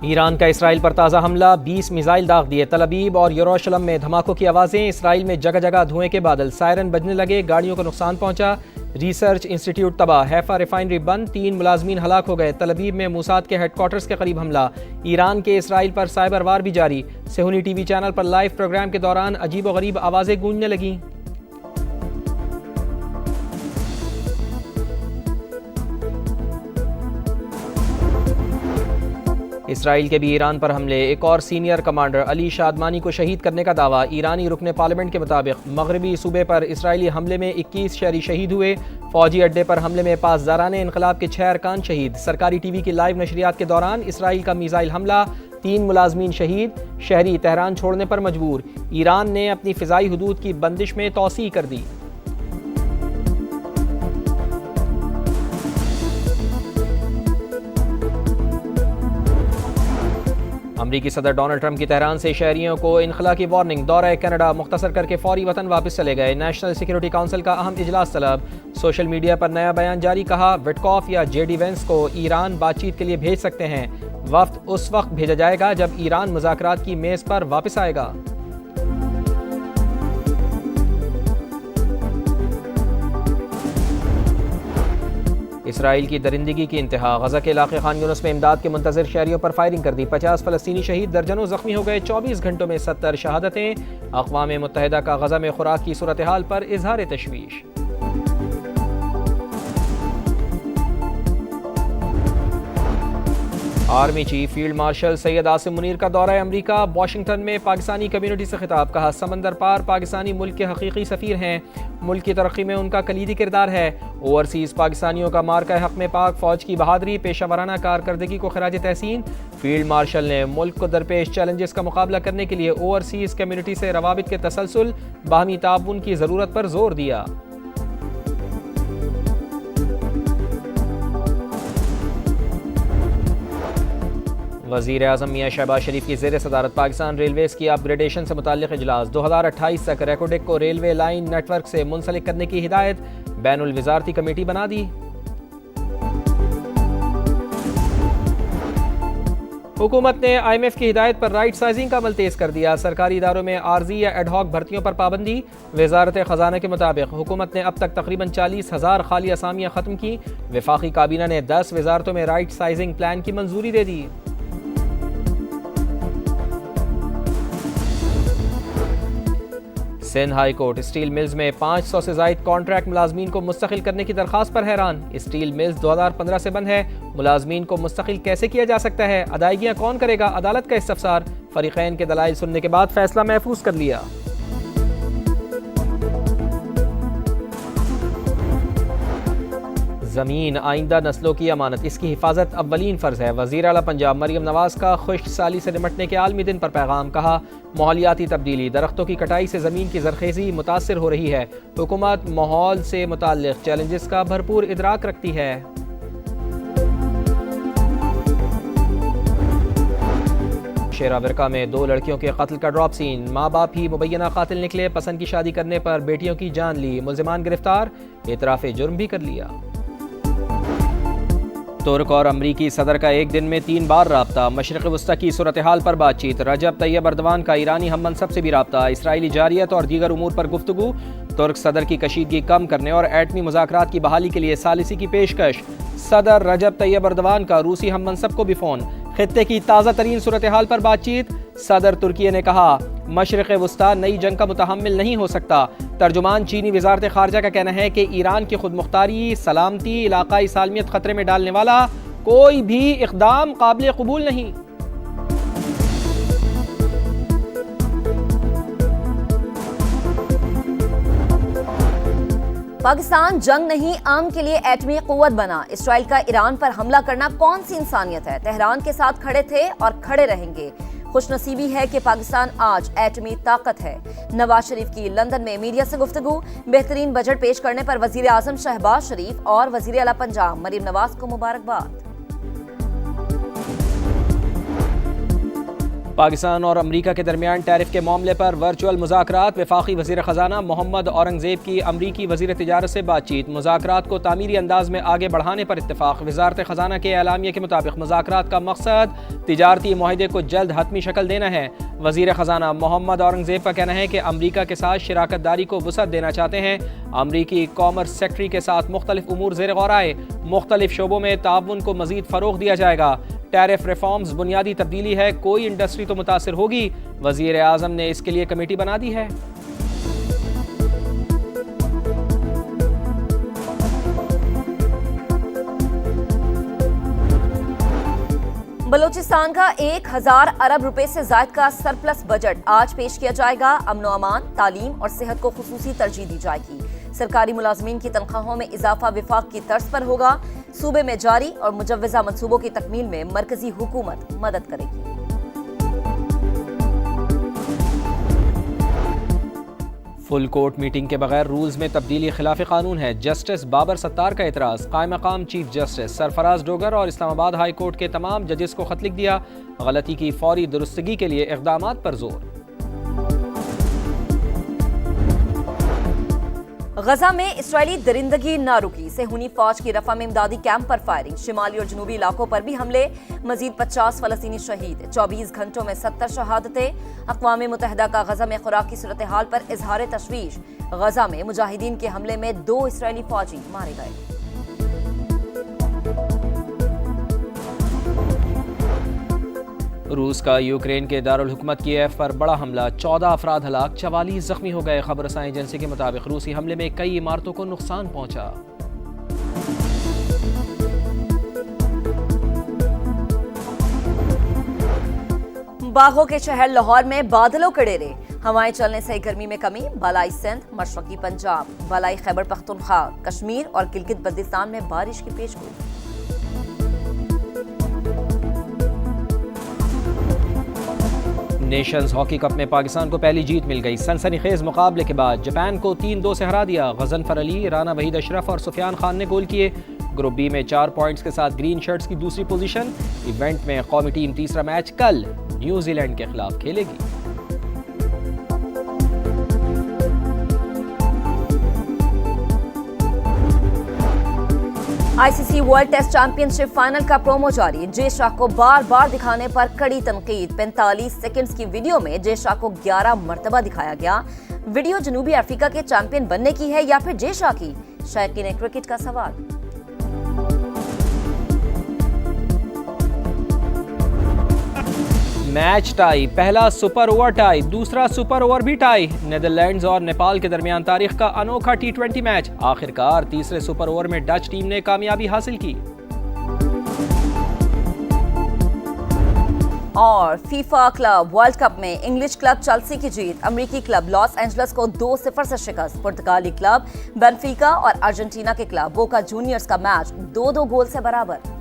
Iran का Israel पर ताज़ा हमला, 20 मिसाइल दाग दिए। तल अबीब और यरूशलेम में धमाकों की आवाज़ें, इसराइल में जगह जगह धुएं के बादल, सायरन बजने लगे, गाड़ियों को नुकसान पहुंचा। रिसर्च इंस्टीट्यूट तबाह, हैफा रिफाइनरी बंद, 3 मुलाजमीन हलाक हो गए। तल अबीब में मूसाद के हेडक्वार्टर्स के करीब हमला। ईरान के इसराइल पर साइबर वार भी जारी। सेहुनी टीवी चैनल पर लाइव प्रोग्राम के दौरान अजीब व गरीब आवाज़ें गूंजने लगीं। इसराइल के भी ईरान पर हमले, एक और सीनियर कमांडर अली शादमानी को शहीद करने का दावा। ईरानी रुकने पार्लियामेंट के मुताबिक मगरबी सूबे पर इसराइली हमले में 21 शहरी शहीद हुए। फौजी अड्डे पर हमले में पासदारान इनकलाब के 6 अरकान शहीद। सरकारी टीवी की लाइव नशरियात के दौरान इसराइल का मिसाइल हमला, 3 मुलाजमीन शहीद। शहरी तेहरान छोड़ने पर मजबूर। ईरान ने अपनी फ़िज़ाई हदूद की बंदिश में तोसी कर दी। अमरीकी सदर डोनाल्ड ट्रंप की तेहरान से शहरियों को इनखला की वार्निंग। दौरा कनाडा मुख्तसर करके फौरी वतन वापस चले गए। नेशनल सिक्योरिटी काउंसिल का अहम इजलास तलब। सोशल मीडिया पर नया बयान जारी, कहा विटकॉफ या जेडी वेंस को ईरान बातचीत के लिए भेज सकते हैं। वफ्द उस वक्त भेजा जाएगा जब ईरान मुज़ाकरात की मेज़ पर वापस आएगा। इसराइल की दरिंदगी की इंतहा। गजा के इलाके खान यूनुस में इमदाद के मुंतज़िर शहरियों पर फायरिंग कर दी। 50 फ़लस्तीनी शहीद, दर्जनों जख्मी हो गए। 24 घंटों में 70 शहादतें। अक़वाम मुत्तहिदा का गजा में खुराक की सूरत हाल पर इजहार तशवीश। Army chief field marshal Syed Asim Munir का दौरा अमरीका। वाशिंगटन में पाकिस्तानी कम्युनिटी से खिताब, कहा समंदर पार पाकिस्तानी मुल्क के हकीकी सफ़ीर हैं। मुल्क की तरक्की में उनका कलीदी किरदार है। ओवरसीज़ पाकिस्तानियों का मार्का हक़ में पाक फ़ौज की बहादरी, पेशा वराना कारकर्दगी को खराज तहसीन। फील्ड मार्शल ने मुल्क को दरपेश चैलेंजेस का मुकाबला करने के लिए ओवरसीज़ कम्युनिटी से रवाबित के तसलसल, बाहमी ताउन की ज़रूरत पर जोर दिया। वज़ीर आज़म मियां शहबाज शरीफ की ज़ेर सदारत पाकिस्तान रेलवेज़ की अपग्रेडेशन से मुताल्लिक़ इजलास। 2028 तक रेकोडेक को रेलवे लाइन नेटवर्क से मुंसलिक करने की हिदायत। बैनुल वज़ारती कमेटी बना दी। हुकूमत ने IMF की हिदायत पर राइट साइजिंग का अमल तेज़ कर दिया। सरकारी इदारों में आर्जी या एडहॉक भर्तियों पर पाबंदी। वज़ारत ख़जाना के मुताबिक हुकूमत ने अब तक तकरीबन 40,000 खाली असामियाँ ख़त्म की। वफाकी काबीना ने 10 वज़ारतों में राइट साइजिंग प्लान की मंजूरी दे दी। Sindh high court steel mills में 500 से ज़ायद कॉन्ट्रैक्ट मुलाजमीन को मुस्तकिल करने की दरख्वास्त पर हैरान। स्टील मिल्स 2015 से बंद है, मुलाजमीन को मुस्तकिल कैसे किया जा सकता है? अदायगियाँ कौन करेगा? अदालत का इस्तफसार। फरीक़ैन के दलाइल सुनने के बाद फैसला महफूज कर लिया। ज़मीन आइंदा नस्लों की अमानत, इसकी हिफाजत अव्वलीन फ़र्ज़ है। वज़ीर आला पंजाब मरियम नवाज़ का खुश्क साली से निमटने के आलमी दिन पर पैगाम, कहा माहौलियाती तब्दीली, दरख्तों की कटाई से ज़मीन की ज़रखेज़ी मुतासिर हो रही है। हुकूमत माहौल से मुताल्लिक़ चैलेंजेस का भरपूर इदराक रखती है। शेरा विरका में 2 लड़कियों के कत्ल का ड्रॉप सीन। माँ बाप ही मुबैना कातिल निकले, पसंद की शादी करने पर बेटियों की जान ली। मुल्ज़िमान गिरफ्तार, एतराफ़ जुर्म भी कर लिया। तुर्क और अमरीकी सदर का एक दिन में 3 बार राब्ता। मशरिक़ वस्ता की सूरत हाल पर बातचीत। रजब तैयब अर्दवान का ईरानी हम मनसब से भी राब्ता। इसराइली जारियत और दीगर उमूर पर गुफ्तगू। तुर्क सदर की कशीदगी कम करने और एटमी मुज़ाकरात की बहाली के लिए सालिसी की पेशकश। सदर रजब तैयब अर्दवान का रूसी हम मनसब को भी फ़ोन। खित्ते की ताज़ा तरीन सूरत हाल पर बातचीत। सदर तुर्की ने कहा मशरिक़ वस्ता नई जंग का मुतहम्मिल नहीं हो सकता। तर्जुमान चीनी वज़ारत ख़ारजा का कहना है कि ईरान की खुद मुख्तारी, सलामती, इलाकाई सालमियत ख़तरे में डालने वाला कोई भी इक़दाम काबिल क़बूल नहीं। पाकिस्तान जंग नहीं आम के लिए एटमी क़ुव्वत बना। इसराइल का ईरान पर हमला करना कौन सी इंसानियत है? तेहरान के साथ खड़े थे और खड़े रहेंगे। खुशनसीबी है कि पाकिस्तान आज एटमी ताकत है। नवाज शरीफ की लंदन में मीडिया से गुफ्तगू। बेहतरीन बजट पेश करने पर वज़ीर आज़म शहबाज शरीफ और वज़ीर आला पंजाब मरीम नवाज को मुबारकबाद। पाकिस्तान और अमरीका के दरमियान टैरिफ के मामले पर वर्चुअल मुज़ाकरात। वफाकी वज़ीर ख़जाना मोहम्मद औरंगज़ेब की अमरीकी वज़ीर तिजारत से बातचीत। मुज़ाकरात को तामीरी अंदाज में आगे बढ़ाने पर इत्तेफाक। वज़ारत ख़जाना के एलामिया के मुताबिक मुज़ाकरात का मकसद तिजारती मुआहदे को जल्द हतमी शक्ल देना है। वज़ीर ख़जाना मोहम्मद औरंगज़ेब का कहना है कि अमरीका के साथ शराकत दारी को वुसअत देना चाहते हैं। अमरीकी कॉमर्स सेक्रेटरी के साथ मुख्तलिफ उमूर ज़ेर गौर आए। मुख्तलिफ शोबों में ताउन को मज़ीद फ़रोग़ दिया जाएगा। टैरिफ रिफॉर्म्स बुनियादी तब्दीली है, कोई इंडस्ट्री तो मुतासिर होगी। वज़ीर आज़म ने इसके लिए कमेटी बना दी है। बलूचिस्तान का 1000 अरब रुपए से जायद का सरप्लस बजट आज पेश किया जाएगा। अमन व अमान, तालीम और सेहत को खुसूसी तरजीह दी जाएगी। सरकारी मुलाजमीन की तनख्वाहों में इजाफा विफाक की तर्ज पर होगा। सूबे में जारी और मुजव्वजा मंसूबों की तकमील में मरकजी हुकूमत मदद करेगी। फुल कोर्ट मीटिंग के बगैर रूल्स में तब्दीली खिलाफ कानून है। जस्टिस बाबर सत्तार का एतराज़। कायम मकाम चीफ जस्टिस सरफराज डोगर और इस्लामाबाद हाई कोर्ट के तमाम जजेस को खत लिख दिया। गलती की फौरी दुरुस्तगी के लिए इक़दामात पर जोर। गजा में इसराइली दरिंदगी न रुकी। सेहूनी फौज की रफा में इमदादी कैंप पर फायरिंग। शिमाली और जनूबी इलाकों पर भी हमले। मजीद 50 फलस्तीनी शहीद। 24 घंटों में 70 शहादतें। अक़वाम मुत्तहिदा का गजा में खुराक की सूरत हाल पर इजहार तशवीश। गजा में मुजाहिदीन के हमले में 2 इसराइली फौजी मारे गए। रूस का यूक्रेन के दारुल हुकूमत कीव पर बड़ा हमला। 14 अफराद हलाक, 44 जख्मी हो गए। खबर रसाई एजेंसी के मुताबिक रूसी हमले में कई इमारतों को नुकसान पहुंचा। बागों के शहर लाहौर में बादलों के डेरे। हवाएं चलने से गर्मी में कमी। बालाई सिंध, मशरकी पंजाब, बालाई खैबर पख्तूनख्वा, कश्मीर और गिलगित बल्तिस्तान में बारिश की पेशगोई। नेशंस हॉकी कप में पाकिस्तान को पहली जीत मिल गई। सनसनीखेज मुकाबले के बाद जापान को 3-2 से हरा दिया। गजनफर अली, राना वहीद अशरफ और सुफियान खान ने गोल किए। ग्रुप बी में 4 पॉइंट्स के साथ ग्रीन शर्ट्स की दूसरी पोजीशन। इवेंट में कौमी टीम तीसरा मैच कल न्यूजीलैंड के खिलाफ खेलेगी। ICC world test championship final का प्रोमो जारी। जे शाह को बार बार दिखाने पर कड़ी तनकीद। 45 सेकंड्स की वीडियो में जे शाह को 11 मरतबा दिखाया गया। वीडियो जनूबी अफ्रीका के चैंपियन बनने की है या फिर जे शाह की? शायकीन क्रिकेट का सवाल। Match tie. पहला सुपर ओवर टाई, दूसरा सुपर ओवर भी टाई। नीदरलैंड्स और नेपाल के दरमियान तारीख का अनोखा T20 मैच। आखिरकार तीसरे सुपर ओवर में डच टीम ने कामयाबी हासिल की। और फीफा क्लब वर्ल्ड कप में इंग्लिश क्लब चेल्सी की जीत। अमेरिकी क्लब लॉस एंजल्स को 2-0 से शिकस्त। पुर्तगाली क्लब बेनफिका और अर्जेंटीना के क्लब बोका जूनियर्स का मैच 2-2 गोल से बराबर।